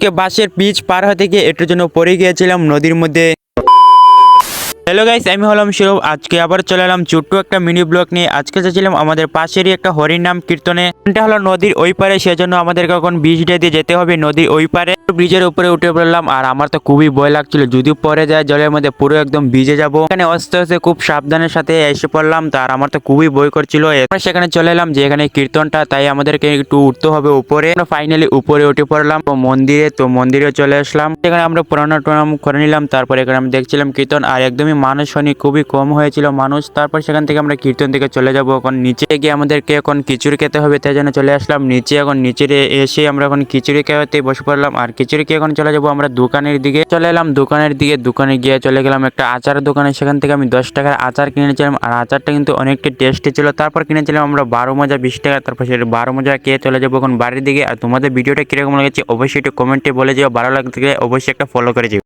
আজকে বাসের পিচ পার হতে গিয়ে এটার জন্য পড়ে গিয়েছিলাম নদীর মধ্যে। হ্যালো গাইস, আমি হলাম শিরব। আজকে আবার চলে এলাম ছোট্ট একটা মিনি ব্লগ নিয়ে। আজকে যাচ্ছিলাম আমাদের পাশেরই একটা হরিণ নাম কীর্তনে। এটা হলো নদীর ওই পারে, সেজন্য আমাদেরকে এখন ব্রিজটা দিয়ে যেতে হবে নদীর ওই পারে। ব্রিজের উপরে উঠে পড়লাম আর আমার তো খুবই ভয় লাগছিল, যদি পরে যায় জলের মধ্যে পুরো একদম ভিজে যাব। এখানে আস্তে আস্তে খুব সাবধানের সাথে এসে পড়লাম, তার আমার তো খুবই ভয় করছিল। এরপর সেখানে চলে এলাম যে এখানে কীর্তনটা, তাই আমাদেরকে একটু উঠতে হবে উপরে। ফাইনালি উপরে উঠে পড়লাম মন্দিরে, তো মন্দিরে চলে আসলাম। সেখানে আমরা প্রণাম টনাম করে নিলাম। তারপরে এখানে আমি দেখছিলাম কীর্তন, আর একদমই মানুষ হয়নি, খুবই কম হয়েছিল মানুষ। তারপর সেখান থেকে আমরা কীর্তন থেকে চলে যাব। এখন নিচে গিয়ে আমাদেরকে এখন খিচুড়ি খেতে হবে, তাই জন্য চলে আসলাম নিচে। এখন নিচে এসে আমরা এখন খিচুড়ি খেতে বসে পড়লাম, আর খিচুড়ি খেয়ে এখন চলে যাবো আমরা দোকানের দিকে। চলে এলাম দোকানের দিকে, দোকানে গিয়ে চলে গেলাম একটা আচারের দোকানে। সেখান থেকে আমি 10 টাকার আচার কিনেছিলাম, আর আচারটা কিন্তু অনেকটা টেস্টি ছিল। তারপর কিনেছিলাম আমরা 12 মজা 20 টাকা। তারপর সেটা 12 মজা খেয়ে চলে যাবো এখন বাড়ির দিকে। আর তোমাদের ভিডিওটা কিরকম লেগেছে অবশ্যই একটু কমেন্টে বলে যাও, ভালো লাগলে অবশ্যই একটা ফলো করে যাও।